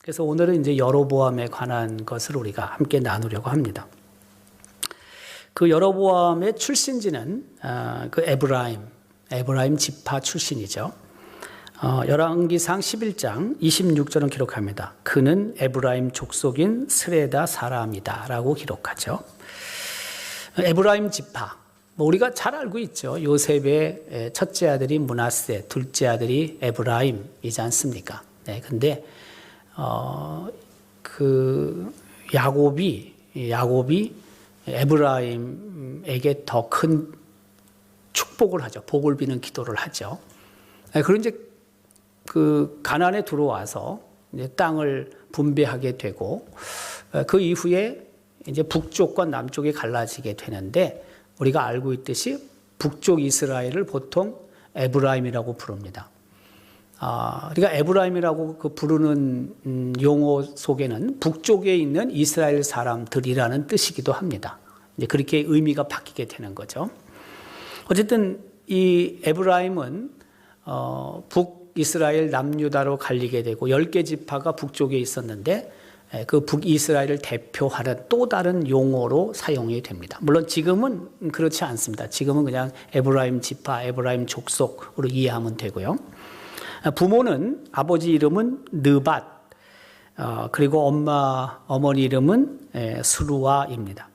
그래서 오늘은 이제 여로보암에 관한 것을 우리가 함께 나누려고 합니다. 그 여로보암의 출신지는 그 에브라임 지파 출신이죠. 열왕기상 11장 26절은 기록합니다. 그는 에브라임 족속인 스레다 사람이다 라고 기록하죠. 에브라임 지파, 우리가 잘 알고 있죠. 요셉의 첫째 아들이 므낫세, 둘째 아들이 에브라임이지 않습니까? 네, 근데 그 야곱이 에브라임에게 더 큰 축복을 하죠. 복을 비는 기도를 하죠. 그리고 이제 그 가나안에 들어와서 이제 땅을 분배하게 되고 그 이후에 이제 북쪽과 남쪽이 갈라지게 되는데 우리가 알고 있듯이 북쪽 이스라엘을 보통 에브라임이라고 부릅니다. 그러니까 에브라임이라고 그 부르는 용어 속에는 북쪽에 있는 이스라엘 사람들이라는 뜻이기도 합니다. 이제 그렇게 의미가 바뀌게 되는 거죠. 어쨌든 이 에브라임은 북이스라엘 남유다로 갈리게 되고 10개 지파가 북쪽에 있었는데 그 북이스라엘을 대표하는 또 다른 용어로 사용이 됩니다. 물론 지금은 그렇지 않습니다. 지금은 그냥 에브라임 지파, 에브라임 족속으로 이해하면 되고요. 부모는 아버지 이름은 느밧, 그리고 어머니 이름은 스루아입니다.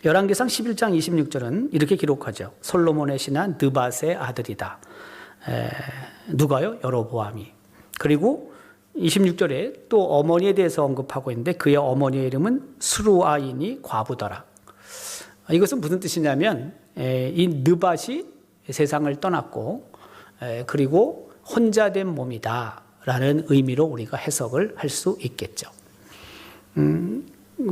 열왕기상 11장 26절은 이렇게 기록하죠. 솔로몬의 신하 느밧의 아들이다. 누가요? 여로보암이. 그리고 26절에 또 어머니에 대해서 언급하고 있는데 그의 어머니의 이름은 스루아이니 과부더라. 이것은 무슨 뜻이냐면 이 느밧이 세상을 떠났고 그리고 혼자 된 몸이다 라는 의미로 우리가 해석을 할 수 있겠죠.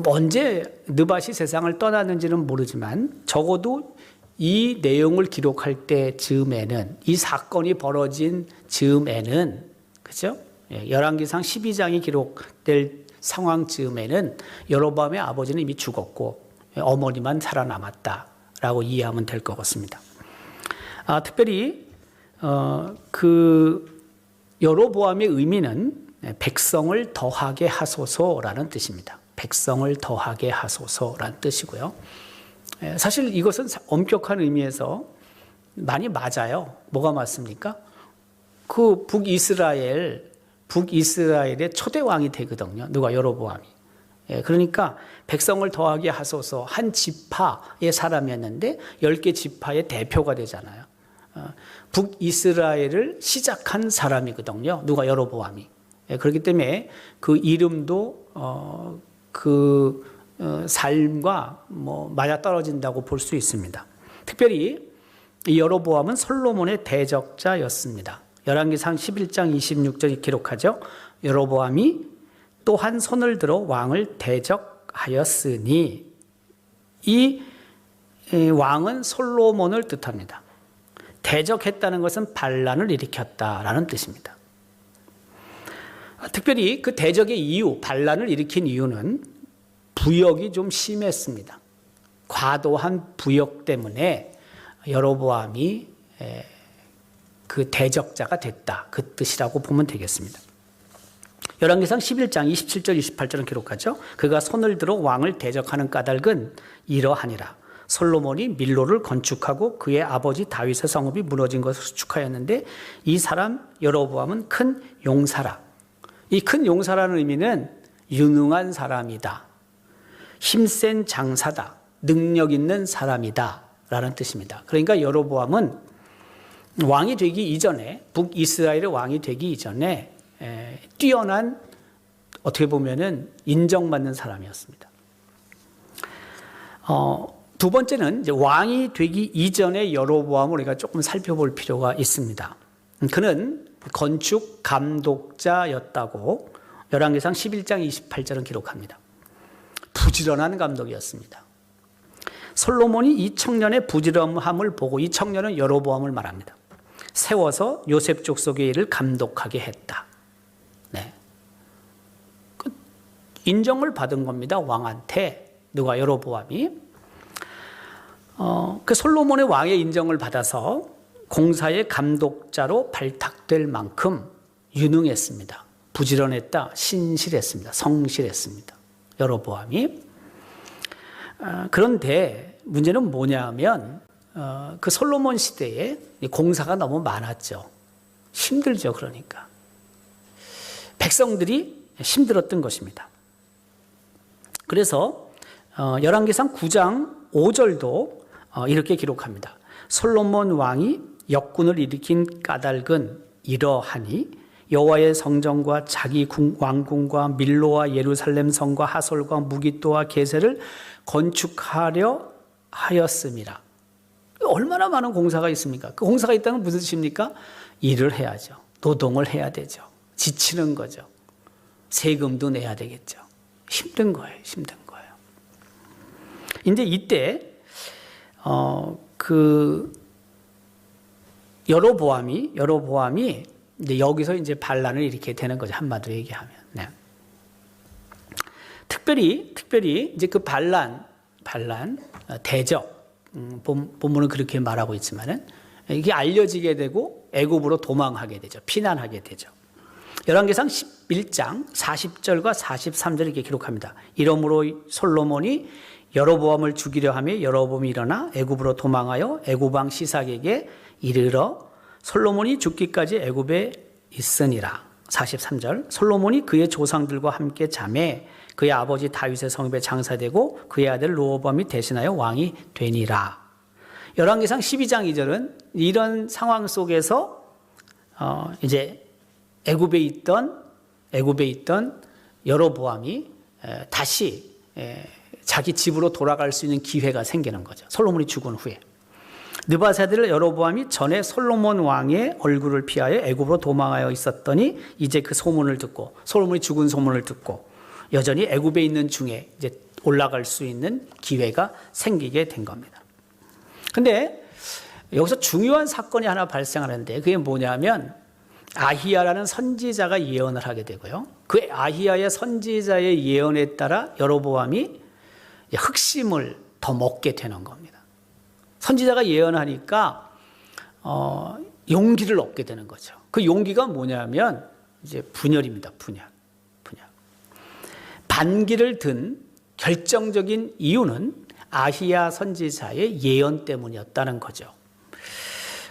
언제 느밧이 세상을 떠났는지는 모르지만 적어도 이 내용을 기록할 때 즈음에는 이 사건이 벌어진 즈음에는 그렇죠? 열왕기상 12장이 기록될 상황 즈음에는 여로보암의 아버지는 이미 죽었고 어머니만 살아남았다라고 이해하면 될 것 같습니다. 특별히 그 여로보암의 의미는 백성을 더하게 하소서라는 뜻입니다. 백성을 더하게 하소서라는 뜻이고요. 사실 이것은 엄격한 의미에서 많이 맞아요. 뭐가 맞습니까? 그 북이스라엘의 초대 왕이 되거든요. 누가? 여로보암이. 그러니까 백성을 더하게 하소서 한 지파의 사람이었는데 10개 지파의 대표가 되잖아요. 북이스라엘을 시작한 사람이거든요. 누가? 여로보암이. 그렇기 때문에 그 이름도 삶과 맞아떨어진다고 볼 수 있습니다. 특별히 이 여로보암은 솔로몬의 대적자였습니다. 열왕기상 11장 26절이 기록하죠. 여로보암이 또한 손을 들어 왕을 대적하였으니 이 왕은 솔로몬을 뜻합니다. 대적했다는 것은 반란을 일으켰다라는 뜻입니다. 특별히 그 대적의 이유, 반란을 일으킨 이유는 부역이 좀 심했습니다. 과도한 부역 때문에 여로보암이 그 대적자가 됐다. 그 뜻이라고 보면 되겠습니다. 열왕기상 11장 27절 28절은 기록하죠. 그가 손을 들어 왕을 대적하는 까닭은 이러하니라. 솔로몬이 밀로를 건축하고 그의 아버지 다윗의 성읍이 무너진 것을 수축하였는데 이 사람 여로보암은 큰 용사라. 이 큰 용사라는 의미는 유능한 사람이다. 힘센 장사다. 능력 있는 사람이다. 라는 뜻입니다. 그러니까 여로보암은 왕이 되기 이전에 북이스라엘의 왕이 되기 이전에 뛰어난 어떻게 보면은 인정받는 사람이었습니다. 두 번째는 이제 왕이 되기 이전의 여로보암을 우리가 조금 살펴볼 필요가 있습니다. 그는 건축 감독자였다고 열왕기상 11장 28절은 기록합니다. 부지런한 감독이었습니다. 솔로몬이 이 청년의 부지런함을 보고 이 청년은 여로보암을 말합니다. 세워서 요셉 족속의 일을 감독하게 했다. 네. 인정을 받은 겁니다. 왕한테. 누가? 여로보암이. 그 솔로몬의 왕의 인정을 받아서 공사의 감독자로 발탁될 만큼 유능했습니다. 부지런했다, 신실했습니다. 성실했습니다. 여로보암이. 그런데 문제는 뭐냐면 그 솔로몬 시대에 공사가 너무 많았죠. 힘들죠. 그러니까 백성들이 힘들었던 것입니다. 그래서 열왕기상 9장 5절도 이렇게 기록합니다. 솔로몬 왕이 역군을 일으킨 까닭은 이러하니 여호와의 성전과 자기 왕궁과 밀로와 예루살렘 성과 하솔과 무기또와 게셀을 건축하려 하였습니다. 얼마나 많은 공사가 있습니까? 그 공사가 있다는 건 무슨 뜻입니까? 일을 해야죠. 노동을 해야 되죠. 지치는 거죠. 세금도 내야 되겠죠. 힘든 거예요. 힘든 거예요. 이제 이때 그 여로보암이 이제 여기서 이제 반란을 일으키게 되는 거죠. 한마디로 얘기하면. 네. 특별히 이제 그 반란 대적 본문은 그렇게 말하고 있지만은 이게 알려지게 되고 애굽으로 도망하게 되죠. 피난하게 되죠. 열왕기상 11장 40절과 43절 이렇게 기록합니다. 이러므로 솔로몬이 여로보암을 죽이려 하며 여로보암이 일어나 애굽으로 도망하여 애굽 왕 시삭에게 이르러 솔로몬이 죽기까지 애굽에 있으니라. 43절 솔로몬이 그의 조상들과 함께 잠에 그의 아버지 다윗의 성읍에 장사되고 그의 아들 르호보암이 대신하여 왕이 되니라. 열왕기상 12장 2절은 이런 상황 속에서 이제 애굽에 있던 여로보암이 다시 자기 집으로 돌아갈 수 있는 기회가 생기는 거죠. 솔로몬이 죽은 후에. 느바세들 여로보암이 전에 솔로몬 왕의 얼굴을 피하여 애굽으로 도망하여 있었더니 이제 그 소문을 듣고 솔로몬이 죽은 소문을 듣고 여전히 애굽에 있는 중에 이제 올라갈 수 있는 기회가 생기게 된 겁니다. 근데 여기서 중요한 사건이 하나 발생하는데 그게 뭐냐면 아히야라는 선지자가 예언을 하게 되고요. 그 아히야의 선지자의 예언에 따라 여로보암이 흑심을 더 먹게 되는 겁니다. 선지자가 예언하니까 용기를 얻게 되는 거죠. 그 용기가 뭐냐면 이제 분열입니다. 분열. 반기를 든 결정적인 이유는 아히야 선지자의 예언 때문이었다는 거죠.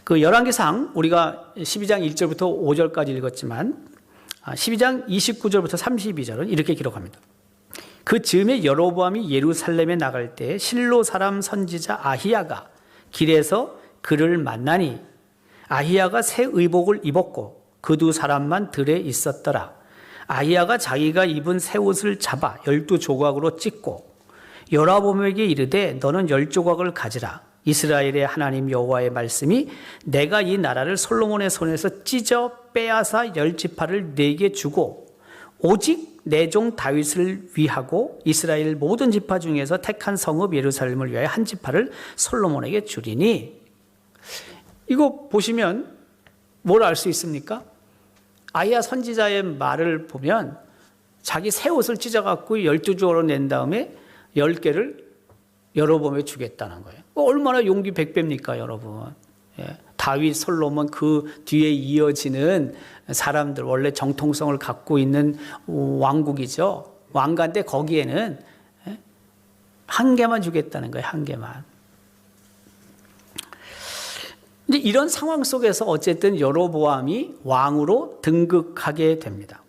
그 열왕기상 우리가 12장 1절부터 5절까지 읽었지만 12장 29절부터 32절은 이렇게 기록합니다. 그 즈음에 여로보암이 예루살렘에 나갈 때 실로 사람 선지자 아히야가 길에서 그를 만나니 아히야가 새 의복을 입었고 그 두 사람만 들에 있었더라. 아히야가 자기가 입은 새 옷을 잡아 12조각으로 찢고 여로보암에게 이르되 너는 10조각을 가지라. 이스라엘의 하나님 여호와의 말씀이 내가 이 나라를 솔로몬의 손에서 찢어 빼앗아 10지파를 네게 주고 오직 내 종 다윗을 위하고 이스라엘 모든 지파 중에서 택한 성읍 예루살렘을 위하여 한 지파를 솔로몬에게 주리니. 이거 보시면 뭘 알 수 있습니까? 아히야 선지자의 말을 보면 자기 새 옷을 찢어갖고 12조로 낸 다음에 10개를 여로보암에 주겠다는 거예요. 얼마나 용기 백배입니까, 여러분. 예. 다윗, 솔로몬 그 뒤에 이어지는 사람들, 원래 정통성을 갖고 있는 왕국이죠. 왕가인데 거기에는 한 개만 주겠다는 거예요. 한 개만. 이제 이런 상황 속에서 어쨌든 여로보암이 왕으로 등극하게 됩니다.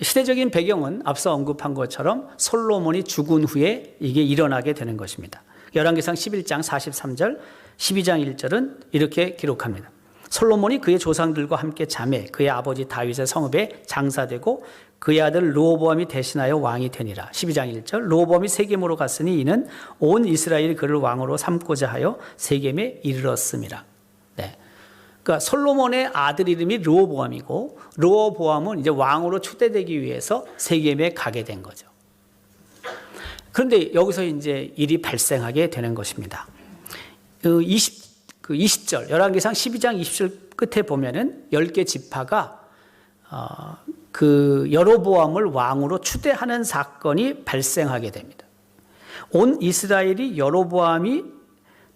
시대적인 배경은 앞서 언급한 것처럼 솔로몬이 죽은 후에 이게 일어나게 되는 것입니다. 열왕기상 11장 43절, 12장 1절은 이렇게 기록합니다. 솔로몬이 그의 조상들과 함께 잠에 그의 아버지 다윗의 성읍에 장사되고 그의 아들 르호보암이 대신하여 왕이 되니라. 12장 1절 르호보암이 세겜으로 갔으니 이는 온 이스라엘이 그를 왕으로 삼고자 하여 세겜에 이르렀습니다. 네. 그러니까 솔로몬의 아들 이름이 르호보암이고 르호보암은 이제 왕으로 추대되기 위해서 세겜에 가게 된 거죠. 그런데 여기서 이제 일이 발생하게 되는 것입니다. 20절, 열왕기상 12장 20절 끝에 보면은 10개 지파가 그 여로보암을 왕으로 추대하는 사건이 발생하게 됩니다. 온 이스라엘이 여로보암이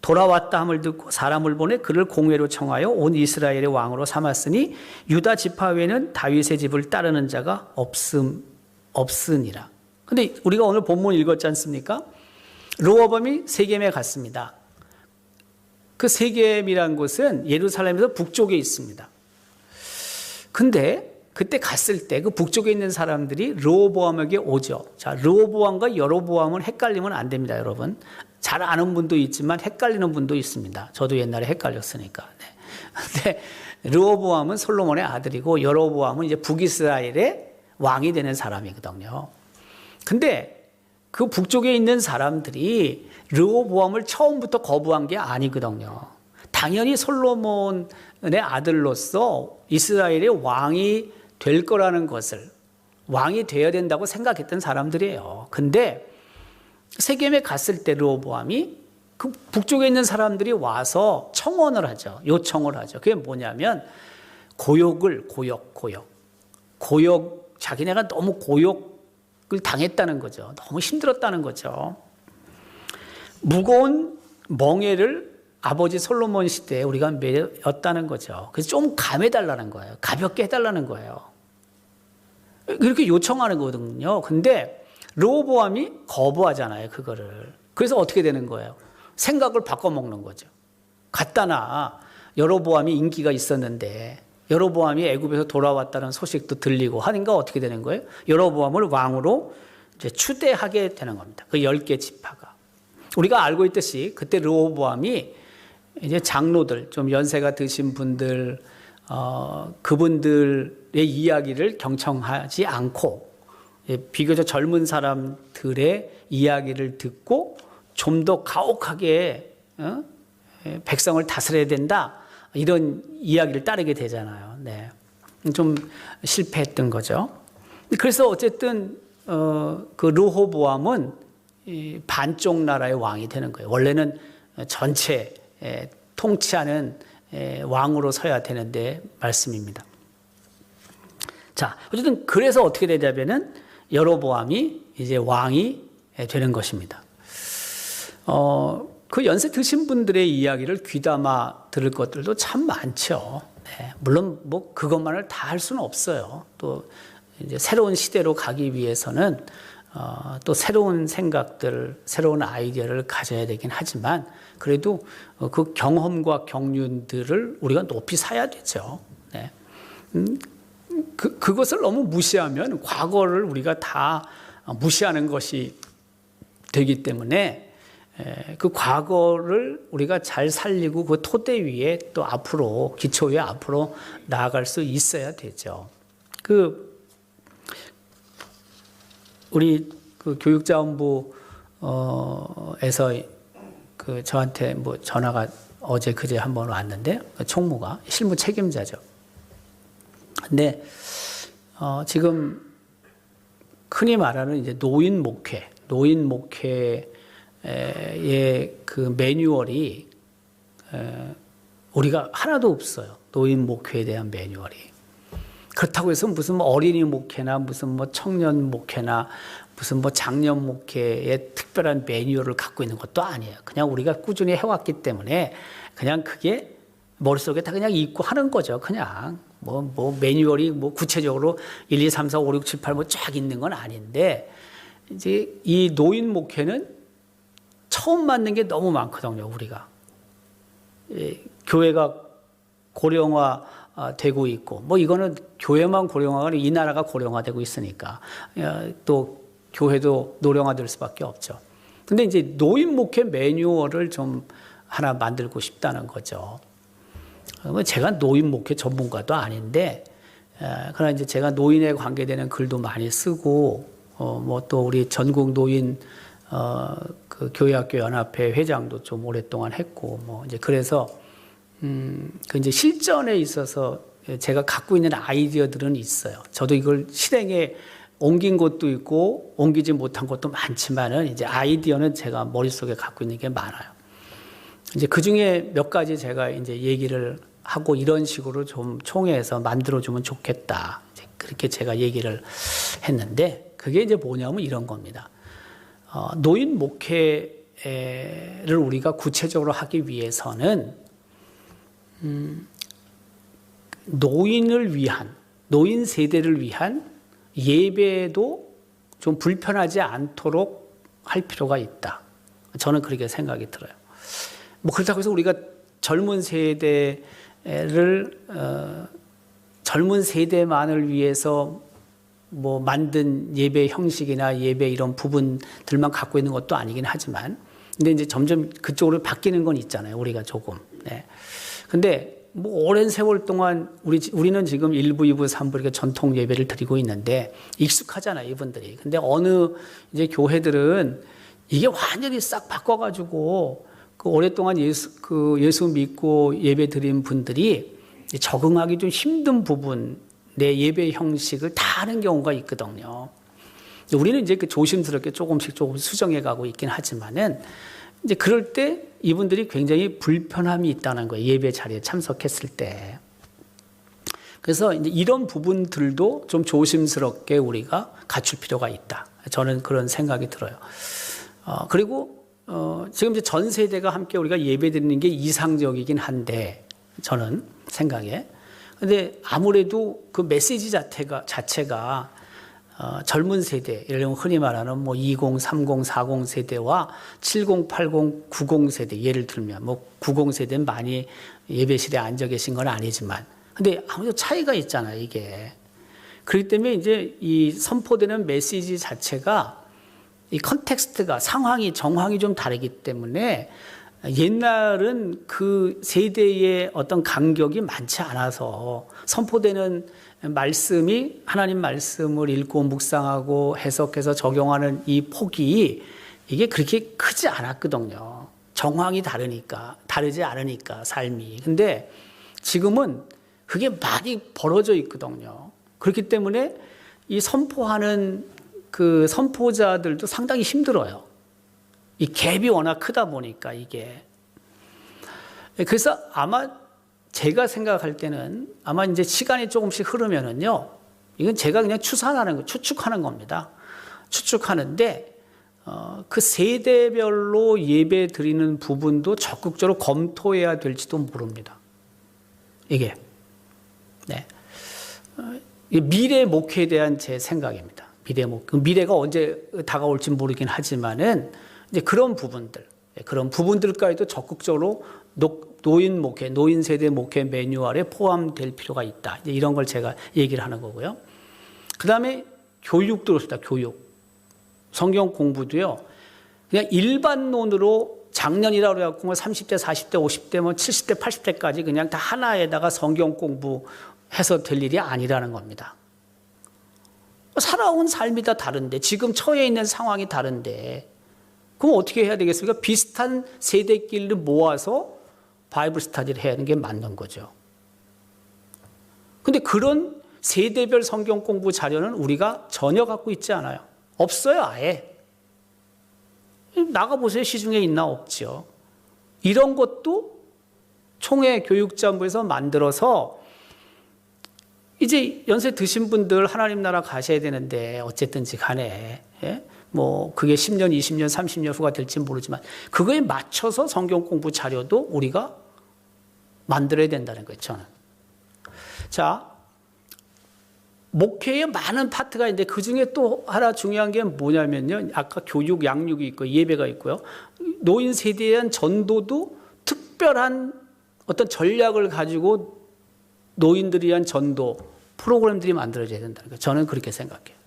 돌아왔다 함을 듣고 사람을 보내 그를 공회로 청하여 온 이스라엘의 왕으로 삼았으니 유다 지파 외에는 다윗의 집을 따르는 자가 없으니라. 근데 우리가 오늘 본문 읽었지 않습니까? 르호보암이 세겜에 갔습니다. 그 세겜이란 곳은 예루살렘에서 북쪽에 있습니다. 근데 그때 갔을 때 그 북쪽에 있는 사람들이 르호보암에게 오죠. 자, 르호보암과 여로보암은 헷갈리면 안 됩니다, 여러분. 잘 아는 분도 있지만 헷갈리는 분도 있습니다. 저도 옛날에 헷갈렸으니까. 네. 근데 르호보암은 솔로몬의 아들이고 여로보암은 이제 북이스라엘의 왕이 되는 사람이거든요. 근데 그 북쪽에 있는 사람들이 르호보암을 처음부터 거부한 게 아니거든요. 당연히 솔로몬의 아들로서 이스라엘의 왕이 될 거라는 것을, 왕이 되어야 된다고 생각했던 사람들이에요. 근데 세겜에 갔을 때 르호보암이 그 북쪽에 있는 사람들이 와서 청원을 하죠. 요청을 하죠. 그게 뭐냐면 자기네가 너무 고욕을 당했다는 거죠. 너무 힘들었다는 거죠. 무거운 멍에를 아버지 솔로몬 시대에 우리가 메었다는 거죠. 그래서 좀 감해달라는 거예요. 가볍게 해달라는 거예요. 이렇게 요청하는 거거든요. 근데 르호보암이 거부하잖아요, 그거를. 그래서 어떻게 되는 거예요? 생각을 바꿔먹는 거죠. 갖다 놔. 여로보암이 인기가 있었는데 여로보암이 애굽에서 돌아왔다는 소식도 들리고 하니까 어떻게 되는 거예요? 여로보암을 왕으로 이제 추대하게 되는 겁니다. 그 10개 지파가. 우리가 알고 있듯이 그때 르호보암이 이제 장로들, 좀 연세가 드신 분들, 그분들의 이야기를 경청하지 않고 비교적 젊은 사람들의 이야기를 듣고 좀 더 가혹하게 백성을 다스려야 된다, 이런 이야기를 따르게 되잖아요. 네. 좀 실패했던 거죠. 그래서 어쨌든 그 르호보암은 반쪽 나라의 왕이 되는 거예요. 원래는 전체 통치하는 왕으로 서야 되는데 말씀입니다. 자, 어쨌든 그래서 어떻게 되냐면은 여로보암이 이제 왕이 되는 것입니다. 그 연세 드신 분들의 이야기를 귀담아 들을 것들도 참 많죠. 네, 물론 뭐 그것만을 다 할 수는 없어요. 또 이제 새로운 시대로 가기 위해서는 또 새로운 생각들, 새로운 아이디어를 가져야 되긴 하지만 그래도 그 경험과 경륜들을 우리가 높이 사야 되죠. 네. 그것을 너무 무시하면 과거를 우리가 다 무시하는 것이 되기 때문에 그 과거를 우리가 잘 살리고 그 토대 위에 또 앞으로, 기초 위에 앞으로 나아갈 수 있어야 되죠. 우리 그 교육자원부에서 그 저한테 뭐 전화가 어제 그제 한번 왔는데, 그 총무가 실무 책임자죠. 근데 지금 흔히 말하는 이제 노인 목회의 그 매뉴얼이 우리가 하나도 없어요. 노인 목회에 대한 매뉴얼이. 그렇다고 해서 무슨 뭐 어린이 목회나 무슨 뭐 청년 목회나 무슨 뭐 장년 목회의 특별한 매뉴얼을 갖고 있는 것도 아니에요. 그냥 우리가 꾸준히 해왔기 때문에 그냥 그게 머릿속에 다 그냥 있고 하는 거죠. 그냥 뭐 매뉴얼이 뭐 구체적으로 1, 2, 3, 4, 5, 6, 7, 8 뭐 쫙 있는 건 아닌데, 이제 이 노인 목회는 처음 맞는 게 너무 많거든요. 우리가 교회가 고령화 되고 있고, 뭐 이거는 교회만 고령화가 아니라 이 나라가 고령화되고 있으니까 또 교회도 노령화될 수밖에 없죠. 근데 이제 노인 목회 매뉴얼을 좀 하나 만들고 싶다는 거죠. 제가 노인 목회 전문가도 아닌데, 그러나 이제 제가 노인에 관계되는 글도 많이 쓰고, 뭐 또 우리 전국 노인 그 교회학교 연합회 회장도 좀 오랫동안 했고, 뭐 이제 그래서 그 이제 실전에 있어서 제가 갖고 있는 아이디어들은 있어요. 저도 이걸 실행에 옮긴 것도 있고 옮기지 못한 것도 많지만은 이제 아이디어는 제가 머릿속에 갖고 있는 게 많아요. 이제 그 중에 몇 가지 제가 이제 얘기를 하고 이런 식으로 좀 총회해서 만들어주면 좋겠다. 이제 그렇게 제가 얘기를 했는데, 그게 이제 뭐냐면 이런 겁니다. 노인 목회에 예배를 우리가 구체적으로 하기 위해서는 노인을 위한, 노인 세대를 위한 예배도 좀 불편하지 않도록 할 필요가 있다. 저는 그렇게 생각이 들어요. 뭐 그렇다고 해서 우리가 젊은 세대만을 위해서 뭐 만든 예배 형식이나 예배 이런 부분들만 갖고 있는 것도 아니긴 하지만, 근데 이제 점점 그쪽으로 바뀌는 건 있잖아요. 우리가 조금. 네. 근데 뭐 오랜 세월 동안 우리는 지금 1부, 2부, 3부 이렇게 전통 예배를 드리고 있는데 익숙하잖아요, 이분들이. 근데 어느 이제 교회들은 이게 완전히 싹 바꿔가지고 그 오랫동안 예수 믿고 예배 드린 분들이 적응하기 좀 힘든 부분, 내 예배 형식을 다 하는 경우가 있거든요. 우리는 이제 조심스럽게 조금씩 수정해 가고 있긴 하지만은 이제 그럴 때 이분들이 굉장히 불편함이 있다는 거예요. 예배 자리에 참석했을 때. 그래서 이제 이런 부분들도 좀 조심스럽게 우리가 갖출 필요가 있다. 저는 그런 생각이 들어요. 그리고 지금 이제 전 세대가 함께 우리가 예배 드리는 게 이상적이긴 한데, 저는 생각에. 근데 아무래도 그 메시지 자체가 젊은 세대, 예를 들면 흔히 말하는 뭐 20, 30, 40 세대와 70, 80, 90 세대, 예를 들면 뭐 90 세대는 많이 예배실에 앉아 계신 건 아니지만, 근데 아무래도 차이가 있잖아요, 이게. 그렇기 때문에 이제 이 선포되는 메시지 자체가 이 컨텍스트가, 상황이, 정황이 좀 다르기 때문에 옛날은 그 세대의 어떤 간격이 많지 않아서 선포되는 말씀이 하나님 말씀을 읽고 묵상하고 해석해서 적용하는 이 폭이 이게 그렇게 크지 않았거든요. 정황이 다르지 않으니까 삶이. 근데 지금은 그게 많이 벌어져 있거든요. 그렇기 때문에 이 선포하는 그 선포자들도 상당히 힘들어요. 이 갭이 워낙 크다 보니까 이게. 그래서 아마 제가 생각할 때는 아마 이제 시간이 조금씩 흐르면은요, 이건 제가 그냥 추측하는 겁니다. 추측하는데, 그 세대별로 예배 드리는 부분도 적극적으로 검토해야 될지도 모릅니다. 이게. 네. 미래 목회에 대한 제 생각입니다. 미래가 언제 다가올지 모르긴 하지만은, 이제 그런 부분들까지도 적극적으로 노인 목회, 노인 세대 목회 매뉴얼에 포함될 필요가 있다. 이제 이런 걸 제가 얘기를 하는 거고요. 그 다음에 교육도 그렇습니다. 교육. 성경 공부도요, 그냥 일반론으로 작년이라고 해갖고 뭐 30대, 40대, 50대, 뭐 70대, 80대까지 그냥 다 하나에다가 성경 공부해서 될 일이 아니라는 겁니다. 살아온 삶이 다 다른데, 지금 처해 있는 상황이 다른데, 그럼 어떻게 해야 되겠습니까? 비슷한 세대끼리를 모아서 바이블 스터디를 해야 하는 게 맞는 거죠. 근데 그런 세대별 성경 공부 자료는 우리가 전혀 갖고 있지 않아요. 없어요, 아예. 나가보세요. 시중에 있나? 없죠. 이런 것도 총회 교육자부에서 만들어서 이제 연세 드신 분들 하나님 나라 가셔야 되는데 어쨌든지 간에, 예? 뭐 그게 10년, 20년, 30년 후가 될지 모르지만 그거에 맞춰서 성경 공부 자료도 우리가 만들어야 된다는 거예요, 저는. 자, 목회에 많은 파트가 있는데 그중에 또 하나 중요한 게 뭐냐면요, 아까 교육, 양육이 있고 예배가 있고요, 노인 세대에 대한 전도도 특별한 어떤 전략을 가지고 노인들에 대한 전도 프로그램들이 만들어져야 된다는 거예요. 저는 그렇게 생각해요.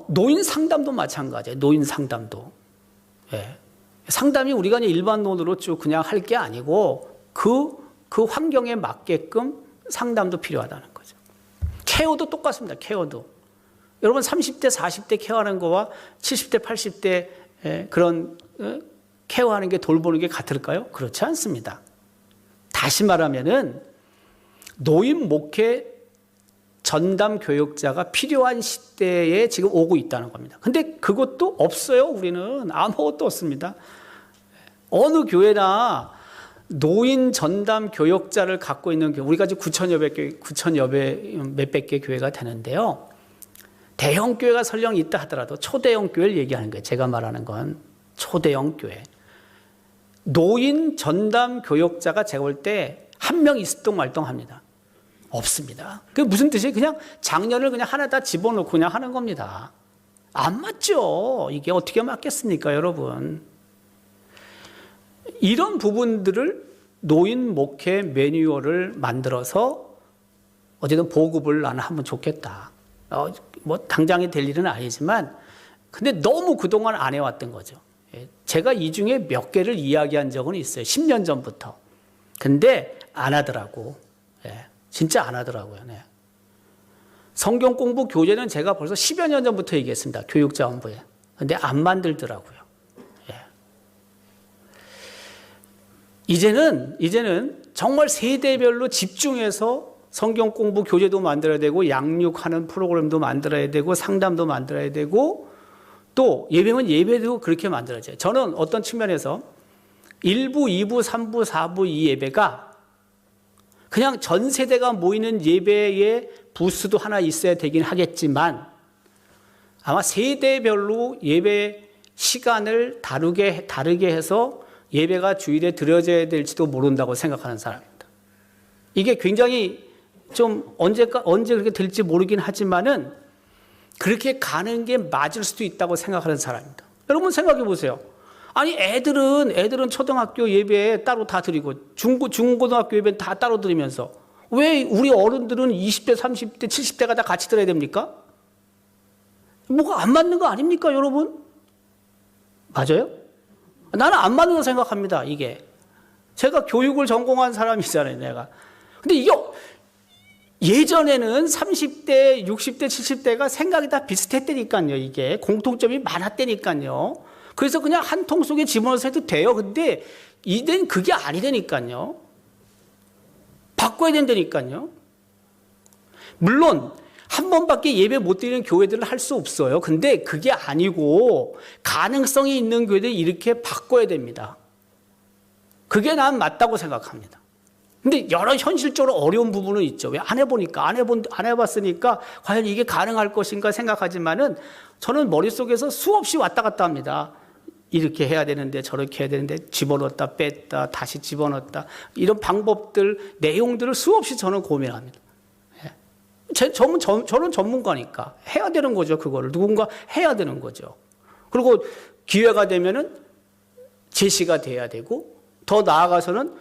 노인 상담도 마찬가지예요. 노인 상담도. 예. 상담이 우리가 일반론으로 쭉 그냥 할 게 아니고 그 환경에 맞게끔 상담도 필요하다는 거죠. 케어도 똑같습니다. 케어도. 여러분 30대, 40대 케어하는 거와 70대, 80대 그런 케어하는 게 돌보는 게 같을까요? 그렇지 않습니다. 다시 말하면은 노인 목회 전담 교육자가 필요한 시대에 지금 오고 있다는 겁니다. 근데 그것도 없어요. 우리는 아무것도 없습니다. 어느 교회나 노인 전담 교육자를 갖고 있는 교회, 우리가 지금 9천여 배 몇백 개 교회가 되는데요. 대형 교회가 설령 있다 하더라도 초대형 교회를 얘기하는 거예요. 제가 말하는 건 초대형 교회. 노인 전담 교역자가 제가 볼 때 한 명 있을동 말동합니다. 없습니다. 그게 무슨 뜻이에요? 그냥 장년을 그냥 하나다 집어넣고 그냥 하는 겁니다. 안 맞죠. 이게 어떻게 맞겠습니까, 여러분? 이런 부분들을 노인 목회 매뉴얼을 만들어서 어쨌든 보급을 나는 하면 좋겠다. 뭐 당장이 될 일은 아니지만 근데 너무 그동안 안 해왔던 거죠. 제가 이 중에 몇 개를 이야기한 적은 있어요. 10년 전부터. 근데 안 하더라고. 진짜 안 하더라고요. 성경 공부 교재는 제가 벌써 10여 년 전부터 얘기했습니다. 교육자원부에. 근데 안 만들더라고요. 이제는 정말 세대별로 집중해서 성경 공부 교재도 만들어야 되고 양육하는 프로그램도 만들어야 되고 상담도 만들어야 되고 또 예배면 예배도 그렇게 만들어져요. 저는 어떤 측면에서 1부, 2부, 3부, 4부 이 예배가 그냥 전 세대가 모이는 예배의 부스도 하나 있어야 되긴 하겠지만 아마 세대별로 예배 시간을 다르게 해서 예배가 주일에 드려져야 될지도 모른다고 생각하는 사람입니다. 이게 굉장히 좀 언제 그렇게 될지 모르긴 하지만은 그렇게 가는 게 맞을 수도 있다고 생각하는 사람입니다. 여러분 생각해 보세요. 아니 애들은 초등학교 예배 따로 다 드리고 중고등학교 예배 다 따로 드리면서 왜 우리 어른들은 20대, 30대, 70대가 다 같이 들어야 됩니까? 뭐가 안 맞는 거 아닙니까, 여러분? 맞아요? 나는 안 맞는 거 생각합니다, 이게. 제가 교육을 전공한 사람이잖아요, 내가. 근데 이게 예전에는 30대, 60대, 70대가 생각이 다 비슷했다니까요, 이게. 공통점이 많았다니까요. 그래서 그냥 한 통 속에 집어넣어서 해도 돼요. 근데 이젠 그게 아니라니까요. 바꿔야 된다니까요. 물론 한 번밖에 예배 못 드리는 교회들은 할 수 없어요. 근데 그게 아니고 가능성이 있는 교회들 이렇게 바꿔야 됩니다. 그게 난 맞다고 생각합니다. 근데 여러 현실적으로 어려운 부분은 있죠. 왜 안 해봤으니까 과연 이게 가능할 것인가 생각하지만은 저는 머릿속에서 수없이 왔다 갔다 합니다. 이렇게 해야 되는데 저렇게 해야 되는데 집어넣었다 뺐다 다시 집어넣었다 이런 방법들 내용들을 수없이 저는 고민합니다. 저는 전문가니까 해야 되는 거죠. 그거를 누군가 해야 되는 거죠. 그리고 기회가 되면은 제시가 돼야 되고 더 나아가서는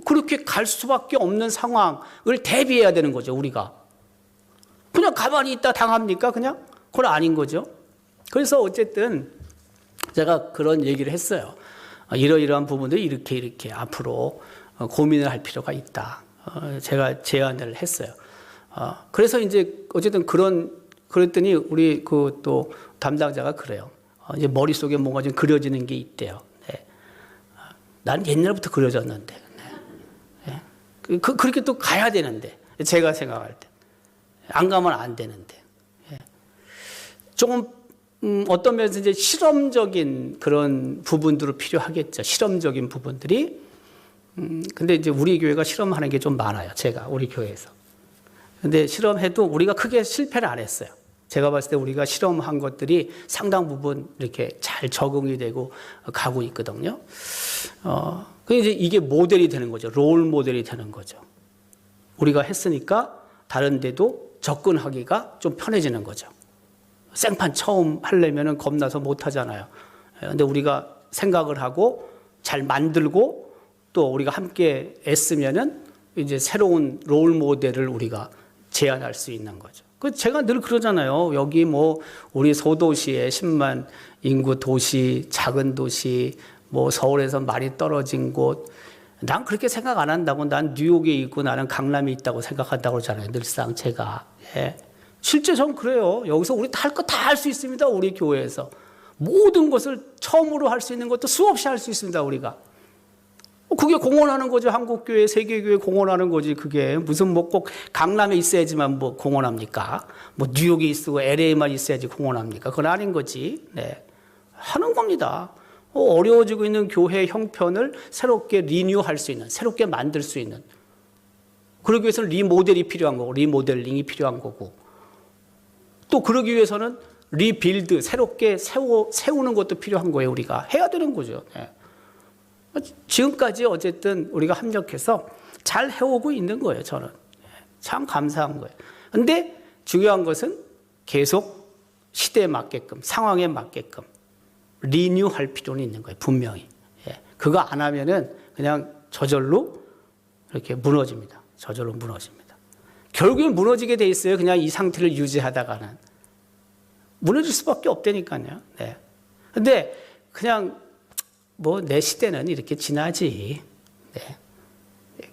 그렇게 갈 수밖에 없는 상황을 대비해야 되는 거죠. 우리가 그냥 가만히 있다 당합니까? 그냥 그건 아닌 거죠. 그래서 어쨌든 제가 그런 얘기를 했어요. 이러이러한 부분들이 이렇게 앞으로 고민을 할 필요가 있다. 제가 제안을 했어요. 그래서 이제 어쨌든 그랬더니 우리 그 또 담당자가 그래요. 이제 머릿속에 뭔가 좀 그려지는 게 있대요. 네. 난 옛날부터 그려졌는데. 네. 그렇게 또 가야 되는데. 제가 생각할 때. 안 가면 안 되는데. 네. 조금 어떤 면에서 이제 실험적인 그런 부분들이 필요하겠죠. 실험적인 부분들이. 근데 이제 우리 교회가 실험하는 게 좀 많아요. 우리 교회에서. 근데 실험해도 우리가 크게 실패를 안 했어요. 제가 봤을 때 우리가 실험한 것들이 상당 부분 이렇게 잘 적응이 되고 가고 있거든요. 이제 이게 모델이 되는 거죠. 롤 모델이 되는 거죠. 우리가 했으니까 다른 데도 접근하기가 좀 편해지는 거죠. 생판 처음 하려면 겁나서 못 하잖아요. 근데 우리가 생각을 하고 잘 만들고 또 우리가 함께 애쓰면은 이제 새로운 롤 모델을 우리가 제안할 수 있는 거죠. 제가 늘 그러잖아요. 여기 뭐 우리 소도시에 10만 인구 도시, 작은 도시, 뭐 서울에서 많이 떨어진 곳, 난 그렇게 생각 안 한다고. 난 뉴욕에 있고 나는 강남에 있다고 생각한다고 그러잖아요. 늘상 제가. 예. 실제 전 그래요. 여기서 우리 할 거 다 할 수 있습니다. 우리 교회에서. 모든 것을 처음으로 할 수 있는 것도 수없이 할 수 있습니다. 우리가. 그게 공헌하는 거죠. 한국교회, 세계교회 공헌하는 거지. 그게 무슨 뭐 꼭 강남에 있어야지만 뭐 공헌합니까? 뭐 뉴욕에 있고 LA에만 있어야지 공헌합니까? 그건 아닌 거지. 네. 하는 겁니다. 어려워지고 있는 교회 형편을 새롭게 리뉴할 수 있는, 새롭게 만들 수 있는. 그러기 위해서는 리모델이 필요한 거고, 리모델링이 필요한 거고. 또 그러기 위해서는 리빌드, 새롭게 세우는 것도 필요한 거예요. 우리가 해야 되는 거죠. 예. 지금까지 어쨌든 우리가 합력해서 잘 해오고 있는 거예요. 저는 참 감사한 거예요. 근데 중요한 것은 계속 시대에 맞게끔, 상황에 맞게끔 리뉴할 필요는 있는 거예요. 분명히. 예. 그거 안 하면은 그냥 저절로 이렇게 무너집니다. 저절로 무너집니다. 결국엔 무너지게 돼 있어요. 그냥 이 상태를 유지하다가는 무너질 수밖에 없다니까요. 네. 근데 그냥 뭐 내 시대는 이렇게 지나지. 네.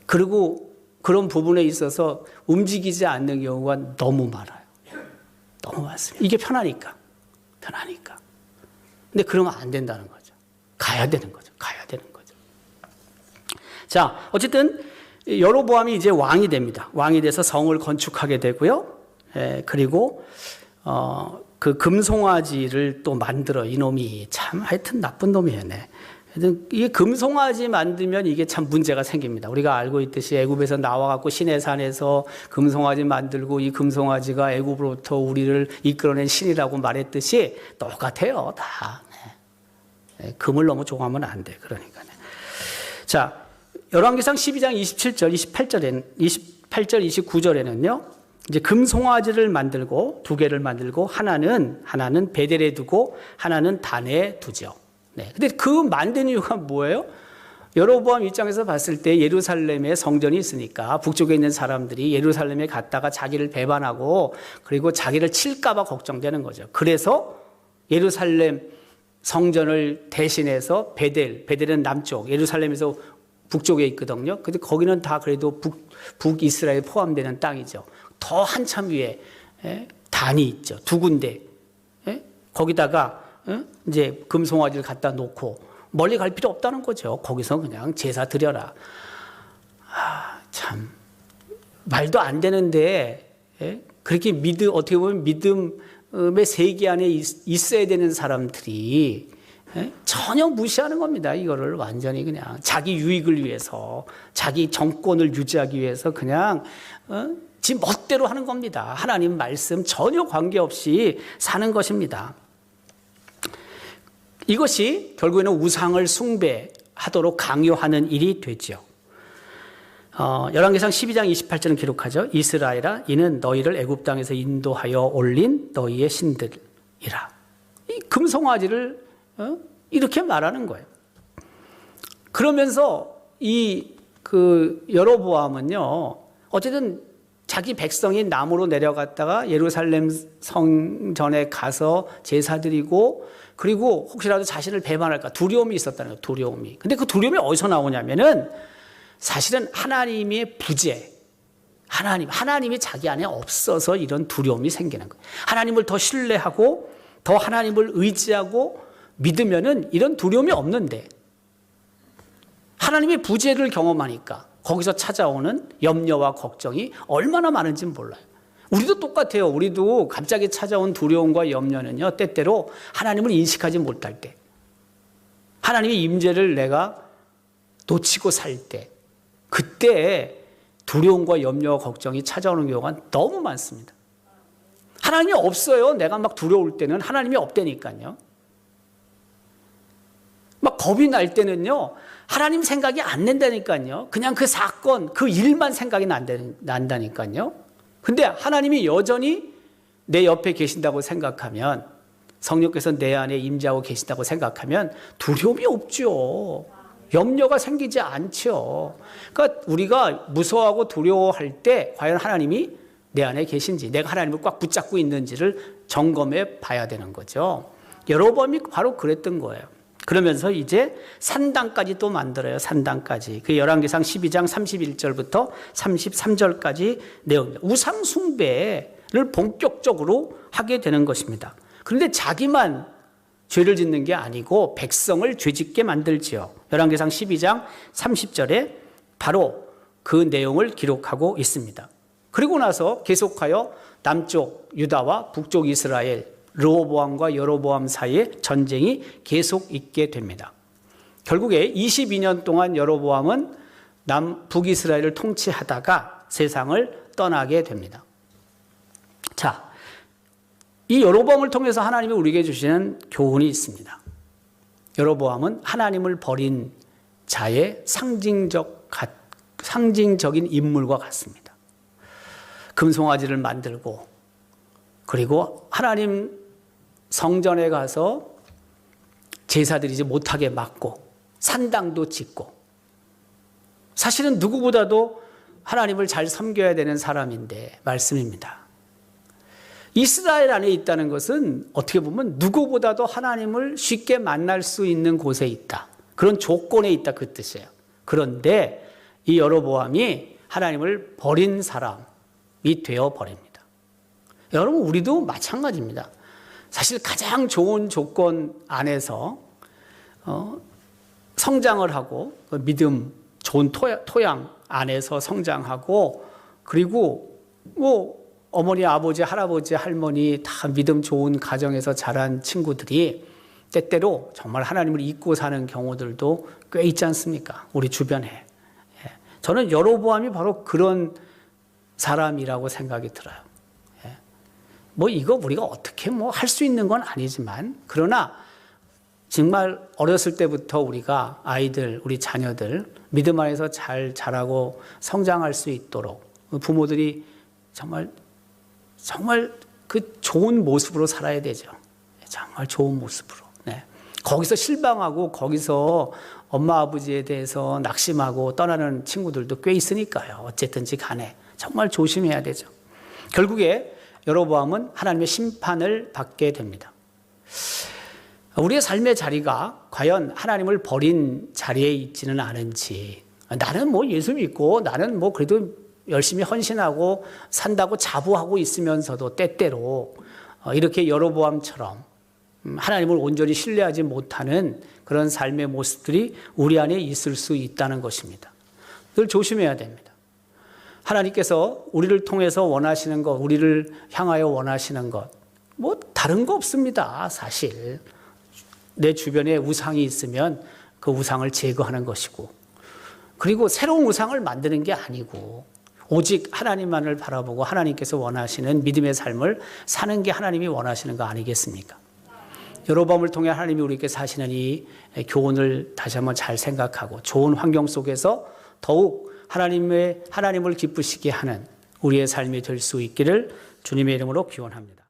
그리고 그런 부분에 있어서 움직이지 않는 경우가 너무 많아요. 너무 많습니다. 이게 편하니까. 근데 그러면 안 된다는 거죠. 가야 되는 거죠. 자, 어쨌든 여로보암이 이제 왕이 됩니다. 왕이 돼서 성을 건축하게 되고요. 그리고 그 금송아지를 또 만들어. 이놈이 참 하여튼 나쁜 놈이에요. 네. 이 금송아지 만들면 이게 참 문제가 생깁니다. 우리가 알고 있듯이 애굽에서 나와갖고 시내산에서 금송아지 만들고 이 금송아지가 애굽으로부터 우리를 이끌어낸 신이라고 말했듯이 똑같아요. 다. 네. 금을 너무 좋아하면 안 돼. 그러니까. 자, 열왕기상 12장 27절, 28절, 29절에는요. 이제 금송아지를 만들고 두 개를 만들고 하나는 베델에 두고 하나는 단에 두죠. 네. 근데 그 만든 이유가 뭐예요? 여로보암 입장에서 봤을 때 예루살렘에 성전이 있으니까 북쪽에 있는 사람들이 예루살렘에 갔다가 자기를 배반하고 그리고 자기를 칠까봐 걱정되는 거죠. 그래서 예루살렘 성전을 대신해서 베델은 남쪽, 예루살렘에서 북쪽에 있거든요. 근데 거기는 다 그래도 북이스라엘 포함되는 땅이죠. 더 한참 위에 단이 있죠. 두 군데. 거기다가 이제 금송아지를 갖다 놓고 멀리 갈 필요 없다는 거죠. 거기서 그냥 제사 드려라. 참 말도 안 되는데 그렇게 어떻게 보면 믿음의 세계 안에 있어야 되는 사람들이 전혀 무시하는 겁니다. 이거를 완전히 그냥 자기 유익을 위해서, 자기 정권을 유지하기 위해서 그냥 지 멋대로 하는 겁니다. 하나님 말씀 전혀 관계없이 사는 것입니다. 이것이 결국에는 우상을 숭배하도록 강요하는 일이 되죠. 열왕기상 12장 28절은 기록하죠. 이스라엘아, 이는 너희를 애굽 땅에서 인도하여 올린 너희의 신들이라. 이 금송아지를 이렇게 말하는 거예요. 그러면서 여로보암은요, 어쨌든 자기 백성이 남으로 내려갔다가 예루살렘 성전에 가서 제사 드리고 그리고 혹시라도 자신을 배반할까 두려움이 있었다는 거예요. 두려움이. 근데 그 두려움이 어디서 나오냐면은 사실은 하나님의 부재, 하나님이 자기 안에 없어서 이런 두려움이 생기는 거예요. 하나님을 더 신뢰하고 더 하나님을 의지하고 믿으면은 이런 두려움이 없는데 하나님의 부재를 경험하니까 거기서 찾아오는 염려와 걱정이 얼마나 많은지 몰라요. 우리도 똑같아요. 우리도 갑자기 찾아온 두려움과 염려는요, 때때로 하나님을 인식하지 못할 때, 하나님의 임재를 내가 놓치고 살 때, 그때 두려움과 염려와 걱정이 찾아오는 경우가 너무 많습니다. 하나님이 없어요. 내가 막 두려울 때는 하나님이 없다니까요. 막 겁이 날 때는요, 하나님 생각이 안 난다니까요. 그냥 그 사건, 그 일만 생각이 난다니까요. 근데 하나님이 여전히 내 옆에 계신다고 생각하면, 성령께서 내 안에 임재하고 계신다고 생각하면 두려움이 없죠. 염려가 생기지 않죠. 그러니까 우리가 무서워하고 두려워할 때 과연 하나님이 내 안에 계신지, 내가 하나님을 꽉 붙잡고 있는지를 점검해 봐야 되는 거죠. 여로보암이 바로 그랬던 거예요. 그러면서 이제 산당까지 또 만들어요. 산당까지. 그 열왕기상 12장 31절부터 33절까지 내용입니다. 우상 숭배를 본격적으로 하게 되는 것입니다. 그런데 자기만 죄를 짓는 게 아니고 백성을 죄짓게 만들지요. 열왕기상 12장 30절에 바로 그 내용을 기록하고 있습니다. 그리고 나서 계속하여 남쪽 유다와 북쪽 이스라엘, 르호보암과 여로보암 사이에 전쟁이 계속 있게 됩니다. 결국에 22년 동안 여로보암은 북이스라엘을 통치하다가 세상을 떠나게 됩니다. 자, 이 여로보암을 통해서 하나님이 우리에게 주시는 교훈이 있습니다. 여로보암은 하나님을 버린 자의 상징적인 인물과 같습니다. 금송아지를 만들고 그리고 하나님 성전에 가서 제사드리지 못하게 막고 산당도 짓고 사실은 누구보다도 하나님을 잘 섬겨야 되는 사람인데 말씀입니다. 이스라엘 안에 있다는 것은 어떻게 보면 누구보다도 하나님을 쉽게 만날 수 있는 곳에 있다. 그런 조건에 있다 그 뜻이에요. 그런데 이 여로보암이 하나님을 버린 사람이 되어버립니다. 여러분 우리도 마찬가지입니다. 사실 가장 좋은 조건 안에서 성장을 하고 믿음 좋은 토양 안에서 성장하고 그리고 어머니, 아버지, 할아버지, 할머니 다 믿음 좋은 가정에서 자란 친구들이 때때로 정말 하나님을 잊고 사는 경우들도 꽤 있지 않습니까? 우리 주변에. 저는 여로보암이 바로 그런 사람이라고 생각이 들어요. 이거 우리가 어떻게 할 수 있는 건 아니지만 그러나 정말 어렸을 때부터 우리가 아이들, 우리 자녀들 믿음 안에서 잘 자라고 성장할 수 있도록 부모들이 정말 그 좋은 모습으로 살아야 되죠. 정말 좋은 모습으로. 네. 거기서 실망하고 거기서 엄마 아버지에 대해서 낙심하고 떠나는 친구들도 꽤 있으니까요. 어쨌든지 간에 정말 조심해야 되죠. 결국에 여로보암은 하나님의 심판을 받게 됩니다. 우리의 삶의 자리가 과연 하나님을 버린 자리에 있지는 않은지 나는 예수 믿고 나는 그래도 열심히 헌신하고 산다고 자부하고 있으면서도 때때로 이렇게 여로보암처럼 하나님을 온전히 신뢰하지 못하는 그런 삶의 모습들이 우리 안에 있을 수 있다는 것입니다. 늘 조심해야 됩니다. 하나님께서 우리를 통해서 원하시는 것, 우리를 향하여 원하시는 것, 다른 거 없습니다. 사실 내 주변에 우상이 있으면 그 우상을 제거하는 것이고 그리고 새로운 우상을 만드는 게 아니고 오직 하나님만을 바라보고 하나님께서 원하시는 믿음의 삶을 사는 게 하나님이 원하시는 거 아니겠습니까? 여로보암을 통해 하나님이 우리에게 사시는 이 교훈을 다시 한번 잘 생각하고 좋은 환경 속에서 더욱 하나님을 기쁘시게 하는 우리의 삶이 될 수 있기를 주님의 이름으로 기원합니다.